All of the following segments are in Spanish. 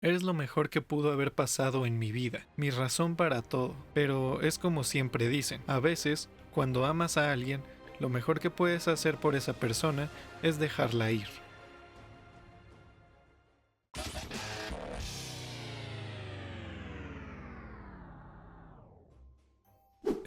Eres lo mejor que pudo haber pasado en mi vida, mi razón para todo. Pero es como siempre dicen, a veces, cuando amas a alguien, lo mejor que puedes hacer por esa persona es dejarla ir.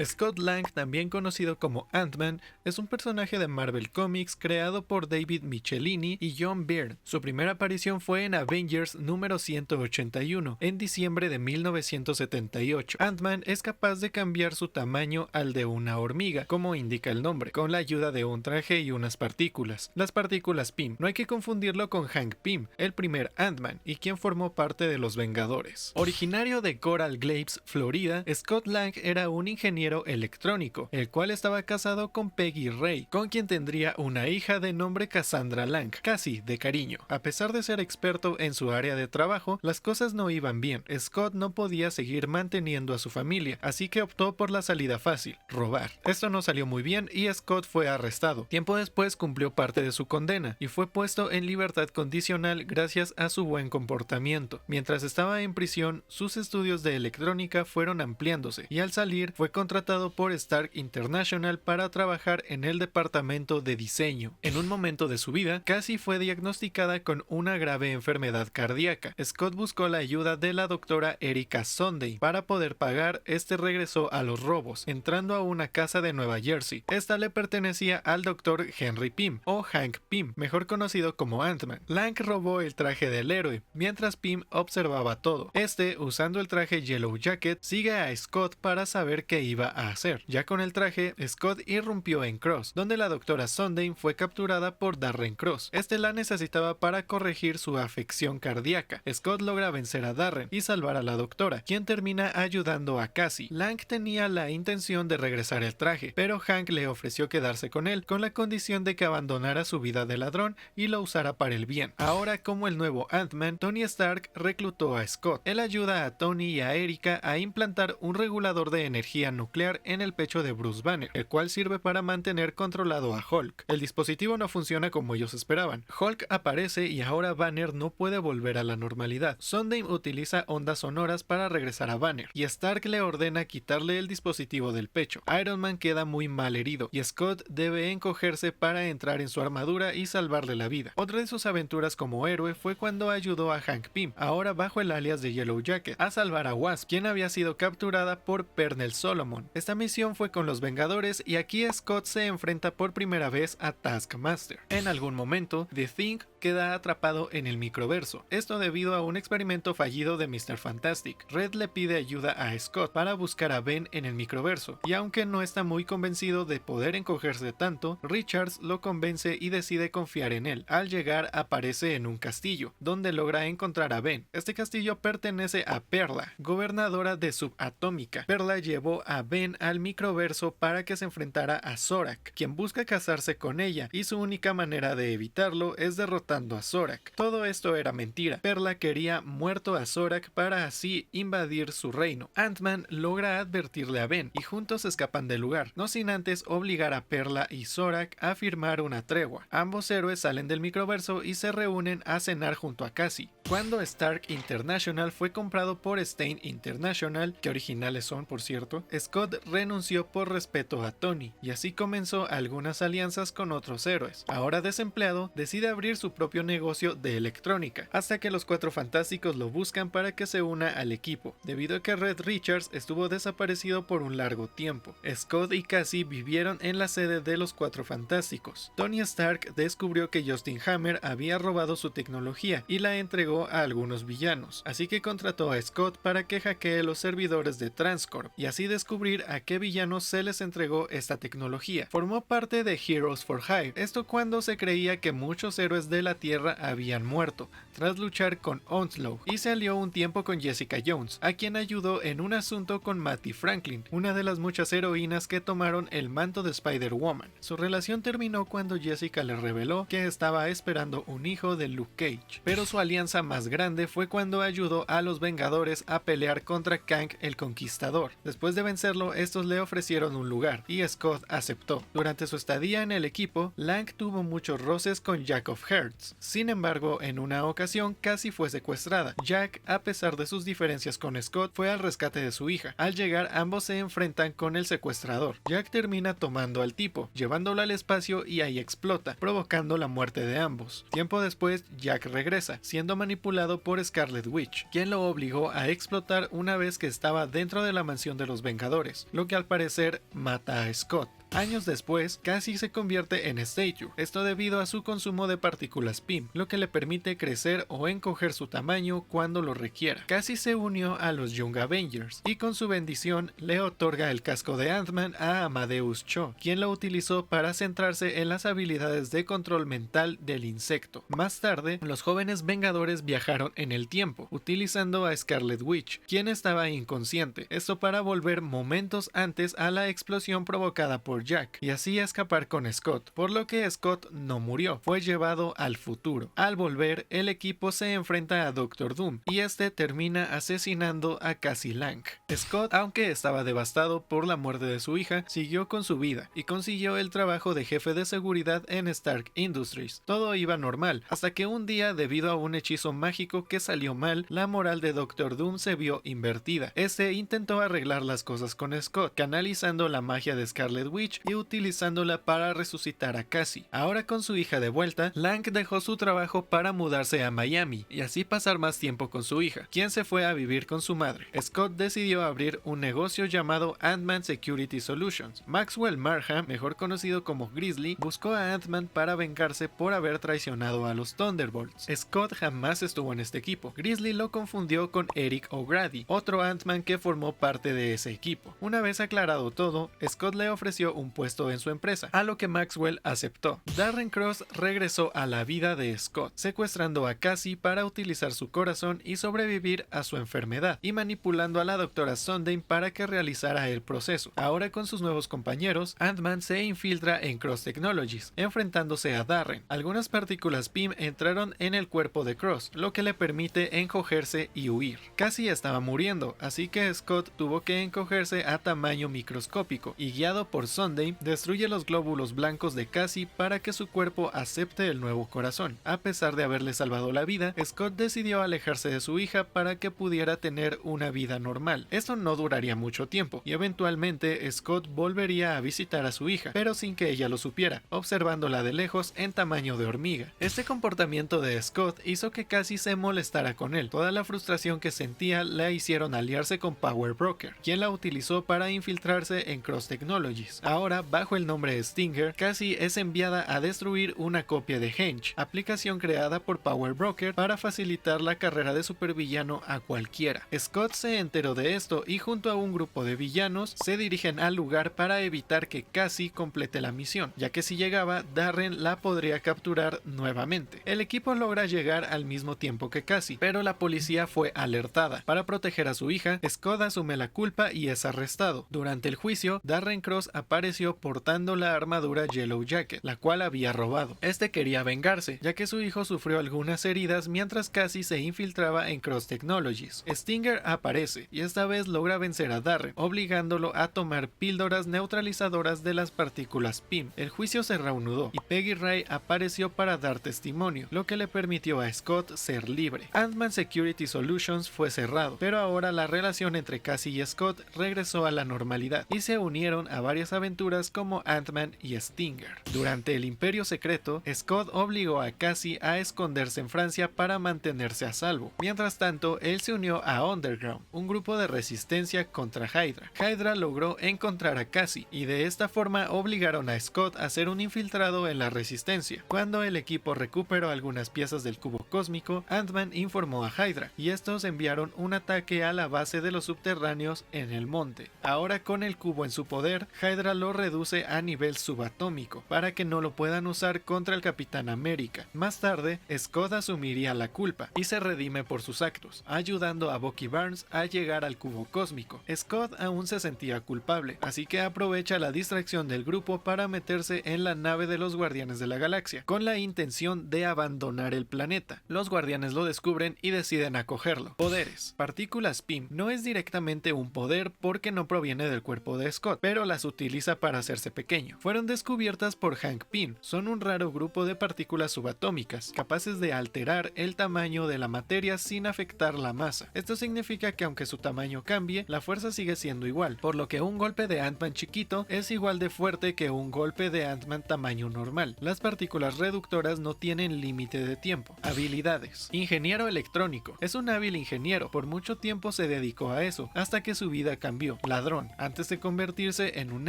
Scott Lang, también conocido como Ant-Man, es un personaje de Marvel Comics creado por David Michelinie y John Byrne. Su primera aparición fue en Avengers número 181, en diciembre de 1978. Ant-Man es capaz de cambiar su tamaño al de una hormiga, como indica el nombre, con la ayuda de un traje y unas partículas. Las partículas Pym. No hay que confundirlo con Hank Pym, el primer Ant-Man, y quien formó parte de los Vengadores. Originario de Coral Gables, Florida, Scott Lang era un ingeniero electrónico, el cual estaba casado con Peggy Ray, con quien tendría una hija de nombre Cassandra Lang, casi de cariño. A pesar de ser experto en su área de trabajo, las cosas no iban bien. Scott no podía seguir manteniendo a su familia, así que optó por la salida fácil, robar. Esto no salió muy bien y Scott fue arrestado. Tiempo después cumplió parte de su condena y fue puesto en libertad condicional gracias a su buen comportamiento. Mientras estaba en prisión, sus estudios de electrónica fueron ampliándose y al salir fue contratado por Stark International para trabajar en el departamento de diseño. En un momento de su vida, Cassie fue diagnosticada con una grave enfermedad cardíaca. Scott buscó la ayuda de la doctora Erica Sunday para poder pagar. Regresó a los robos, entrando a una casa de Nueva Jersey. Esta le pertenecía al doctor Henry Pym, o Hank Pym, mejor conocido como Ant-Man. Lang robó el traje del héroe, mientras Pym observaba todo. Usando el traje Yellow Jacket, sigue a Scott para saber qué iba a hacer. Ya con el traje, Scott irrumpió en Cross, donde la doctora Sunday fue capturada por Darren Cross. La necesitaba para corregir su afección cardíaca. Scott logra vencer a Darren y salvar a la doctora, quien termina ayudando a Cassie. Lang tenía la intención de regresar el traje, pero Hank le ofreció quedarse con él, con la condición de que abandonara su vida de ladrón y lo usara para el bien. Ahora, como el nuevo Ant-Man, Tony Stark reclutó a Scott. Él ayuda a Tony y a Erica a implantar un regulador de energía nuclear en el pecho de Bruce Banner, el cual sirve para mantener controlado a Hulk. El dispositivo no funciona como ellos esperaban. Hulk aparece y ahora Banner no puede volver a la normalidad. Sunday utiliza ondas sonoras para regresar a Banner, y Stark le ordena quitarle el dispositivo del pecho. Iron Man queda muy mal herido, y Scott debe encogerse para entrar en su armadura y salvarle la vida. Otra de sus aventuras como héroe fue cuando ayudó a Hank Pym, ahora bajo el alias de Yellow Jacket, a salvar a Wasp, quien había sido capturada por Pernell Solomon. Esta misión fue con los Vengadores y aquí Scott se enfrenta por primera vez a Taskmaster. En algún momento, The Thing queda atrapado en el microverso, esto debido a un experimento fallido de Mr. Fantastic. Red le pide ayuda a Scott para buscar a Ben en el microverso, y aunque no está muy convencido de poder encogerse tanto, Richards lo convence y decide confiar en él. Al llegar aparece en un castillo, donde logra encontrar a Ben. Este castillo pertenece a Perla, gobernadora de Subatómica. Perla llevó a Ben al microverso para que se enfrentara a Zorak, quien busca casarse con ella, y su única manera de evitarlo es derrotando a Zorak. Todo esto era mentira. Perla quería muerto a Zorak para así invadir su reino. Ant-Man logra advertirle a Ben y juntos escapan del lugar, no sin antes obligar a Perla y Zorak a firmar una tregua. Ambos héroes salen del microverso y se reúnen a cenar junto a Cassie. Cuando Stark International fue comprado por Stein International, que originales son por cierto, Scott renunció por respeto a Tony, y así comenzó algunas alianzas con otros héroes. Ahora desempleado, decide abrir su propio negocio de electrónica, hasta que los Cuatro Fantásticos lo buscan para que se una al equipo, debido a que Red Richards estuvo desaparecido por un largo tiempo. Scott y Cassie vivieron en la sede de los Cuatro Fantásticos. Tony Stark descubrió que Justin Hammer había robado su tecnología y la entregó a algunos villanos, así que contrató a Scott para que hackee los servidores de Transcorp y así descubrir a qué villanos se les entregó esta tecnología. Formó parte de Heroes for Hire, esto cuando se creía que muchos héroes de la Tierra habían muerto, tras luchar con Onslow, y se alió un tiempo con Jessica Jones, a quien ayudó en un asunto con Mattie Franklin, una de las muchas heroínas que tomaron el manto de Spider-Woman. Su relación terminó cuando Jessica le reveló que estaba esperando un hijo de Luke Cage, pero su alianza más grande fue cuando ayudó a los Vengadores a pelear contra Kang el Conquistador. Después de vencerlo hacerlo, estos le ofrecieron un lugar, y Scott aceptó. Durante su estadía en el equipo, Lang tuvo muchos roces con Jack of Hearts. Sin embargo, en una ocasión casi fue secuestrada. Jack, a pesar de sus diferencias con Scott, fue al rescate de su hija. Al llegar, ambos se enfrentan con el secuestrador. Jack termina tomando al tipo, llevándolo al espacio y ahí explota, provocando la muerte de ambos. Tiempo después, Jack regresa, siendo manipulado por Scarlet Witch, quien lo obligó a explotar una vez que estaba dentro de la mansión de los Vengadores, lo que al parecer mata a Scott. Años después, Cassie se convierte en Statue, esto debido a su consumo de partículas PIM, lo que le permite crecer o encoger su tamaño cuando lo requiera. Cassie se unió a los Young Avengers, y con su bendición le otorga el casco de Ant-Man a Amadeus Cho, quien lo utilizó para centrarse en las habilidades de control mental del insecto. Más tarde, los jóvenes Vengadores viajaron en el tiempo, utilizando a Scarlet Witch, quien estaba inconsciente, esto para volver momentos antes a la explosión provocada por Jack, y así escapar con Scott, por lo que Scott no murió, fue llevado al futuro. Al volver, el equipo se enfrenta a Doctor Doom, y este termina asesinando a Cassie Lang. Scott, aunque estaba devastado por la muerte de su hija, siguió con su vida, y consiguió el trabajo de jefe de seguridad en Stark Industries. Todo iba normal, hasta que un día, debido a un hechizo mágico que salió mal, la moral de Doctor Doom se vio invertida. Este intentó arreglar las cosas con Scott, canalizando la magia de Scarlet Witch y utilizándola para resucitar a Cassie. Ahora con su hija de vuelta, Lang dejó su trabajo para mudarse a Miami y así pasar más tiempo con su hija, quien se fue a vivir con su madre. Scott decidió abrir un negocio llamado Ant-Man Security Solutions. Maxwell Marham, mejor conocido como Grizzly, buscó a Ant-Man para vengarse por haber traicionado a los Thunderbolts. Scott jamás estuvo en este equipo. Grizzly lo confundió con Eric O'Grady, otro Ant-Man que formó parte de ese equipo. Una vez aclarado todo, Scott le ofreció un puesto en su empresa, a lo que Maxwell aceptó. Darren Cross regresó a la vida de Scott, secuestrando a Cassie para utilizar su corazón y sobrevivir a su enfermedad, y manipulando a la doctora Sondheim para que realizara el proceso. Ahora con sus nuevos compañeros, Ant-Man se infiltra en Cross Technologies, enfrentándose a Darren. Algunas partículas PIM entraron en el cuerpo de Cross, lo que le permite encogerse y huir. Cassie estaba muriendo, así que Scott tuvo que encogerse a tamaño microscópico, y guiado por Sondheim, destruye los glóbulos blancos de Cassie para que su cuerpo acepte el nuevo corazón. A pesar de haberle salvado la vida, Scott decidió alejarse de su hija para que pudiera tener una vida normal. Esto no duraría mucho tiempo, y eventualmente Scott volvería a visitar a su hija, pero sin que ella lo supiera, observándola de lejos en tamaño de hormiga. Este comportamiento de Scott hizo que Cassie se molestara con él. Toda la frustración que sentía la hicieron aliarse con Power Broker, quien la utilizó para infiltrarse en Cross Technologies. Ahora, bajo el nombre Stinger, Cassie es enviada a destruir una copia de Henge, aplicación creada por Power Broker para facilitar la carrera de supervillano a cualquiera. Scott se enteró de esto y junto a un grupo de villanos se dirigen al lugar para evitar que Cassie complete la misión, ya que si llegaba, Darren la podría capturar nuevamente. El equipo logra llegar al mismo tiempo que Cassie, pero la policía fue alertada. Para proteger a su hija, Scott asume la culpa y es arrestado. Durante el juicio, Darren Cross apareció portando la armadura Yellow Jacket, la cual había robado. Este quería vengarse, ya que su hijo sufrió algunas heridas mientras Cassie se infiltraba en Cross Technologies. Stinger aparece, y esta vez logra vencer a Darren, obligándolo a tomar píldoras neutralizadoras de las partículas PIM. El juicio se reanudó, y Peggy Ray apareció para dar testimonio, lo que le permitió a Scott ser libre. Ant-Man Security Solutions fue cerrado, pero ahora la relación entre Cassie y Scott regresó a la normalidad, y se unieron a varias aventuras como Ant-Man y Stinger. Durante el Imperio Secreto, Scott obligó a Cassie a esconderse en Francia para mantenerse a salvo. Mientras tanto, él se unió a Underground, un grupo de resistencia contra Hydra. Hydra logró encontrar a Cassie, y de esta forma obligaron a Scott a ser un infiltrado en la resistencia. Cuando el equipo recuperó algunas piezas del cubo cósmico, Ant-Man informó a Hydra, y estos enviaron un ataque a la base de los subterráneos en el monte. Ahora con el cubo en su poder, Hydra lo reduce a nivel subatómico para que no lo puedan usar contra el Capitán América. Más tarde, Scott asumiría la culpa y se redime por sus actos, ayudando a Bucky Barnes a llegar al cubo cósmico. Scott aún se sentía culpable, así que aprovecha la distracción del grupo para meterse en la nave de los Guardianes de la Galaxia, con la intención de abandonar el planeta. Los Guardianes lo descubren y deciden acogerlo. Poderes. Partículas PIM no es directamente un poder porque no proviene del cuerpo de Scott, pero las utiliza para hacerse pequeño. Fueron descubiertas por Hank Pym. Son un raro grupo de partículas subatómicas, capaces de alterar el tamaño de la materia sin afectar la masa. Esto significa que aunque su tamaño cambie, la fuerza sigue siendo igual, por lo que un golpe de Ant-Man chiquito es igual de fuerte que un golpe de Ant-Man tamaño normal. Las partículas reductoras no tienen límite de tiempo. Habilidades. Ingeniero electrónico. Es un hábil ingeniero. Por mucho tiempo se dedicó a eso, hasta que su vida cambió. Ladrón. Antes de convertirse en un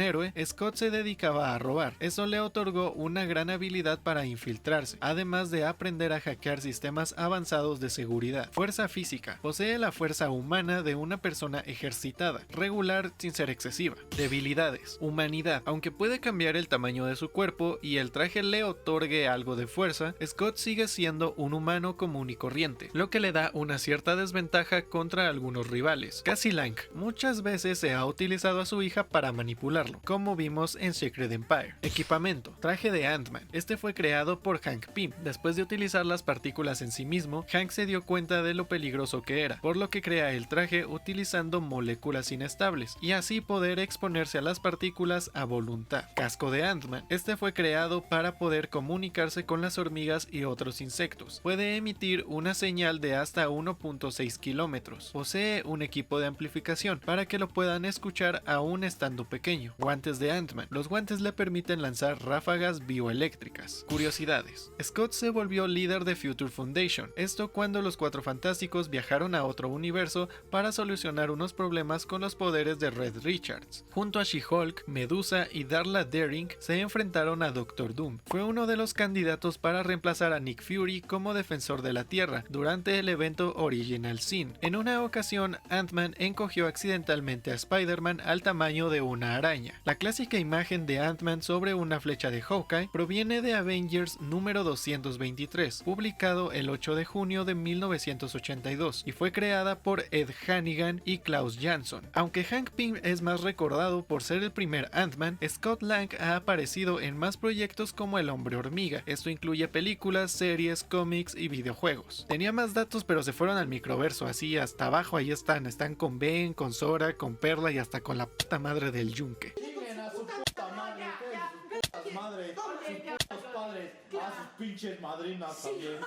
héroe, Scott se dedicaba a robar. Eso le otorgó una gran habilidad para infiltrarse, además de aprender a hackear sistemas avanzados de seguridad. Fuerza física. Posee la fuerza humana de una persona ejercitada, regular sin ser excesiva. Debilidades. Humanidad. Aunque puede cambiar el tamaño de su cuerpo y el traje le otorgue algo de fuerza, Scott sigue siendo un humano común y corriente, lo que le da una cierta desventaja contra algunos rivales. Cassie Lang. Muchas veces se ha utilizado a su hija para manipularlo, como vimos en Secret Empire. Equipamiento. Traje de Ant-Man. Este fue creado por Hank Pym. Después de utilizar las partículas en sí mismo, Hank se dio cuenta de lo peligroso que era, por lo que crea el traje utilizando moléculas inestables, y así poder exponerse a las partículas a voluntad. Casco de Ant-Man. Este fue creado para poder comunicarse con las hormigas y otros insectos. Puede emitir una señal de hasta 1.6 kilómetros. Posee un equipo de amplificación para que lo puedan escuchar aún estando pequeño. Guantes de Ant-Man. Los guantes le permiten lanzar ráfagas bioeléctricas. Curiosidades. Scott se volvió líder de Future Foundation. Esto cuando los Cuatro Fantásticos viajaron a otro universo para solucionar unos problemas con los poderes de Reed Richards. Junto a She-Hulk, Medusa y Darla Daring se enfrentaron a Doctor Doom. Fue uno de los candidatos para reemplazar a Nick Fury como defensor de la Tierra durante el evento Original Sin. En una ocasión, Ant-Man encogió accidentalmente a Spider-Man al tamaño de una araña. La clásica imagen de Ant-Man sobre una flecha de Hawkeye proviene de Avengers número 223, publicado el 8 de junio de 1982, y fue creada por Ed Hannigan y Klaus Jansson. Aunque Hank Pym es más recordado por ser el primer Ant-Man, Scott Lang ha aparecido en más proyectos como El Hombre Hormiga. Esto incluye películas, series, cómics y videojuegos. Tenía más datos, pero se fueron al microverso, así hasta abajo ahí están con Ben, con Sora, con Perla y hasta con la puta madre del Yunque. Pinches madrinas también.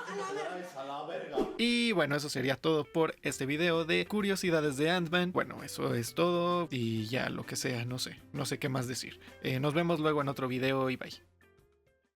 A la verga. Y bueno, eso sería todo por este video de curiosidades de Ant-Man. Bueno, eso es todo y ya lo que sea, no sé qué más decir. Nos vemos luego en otro video y bye.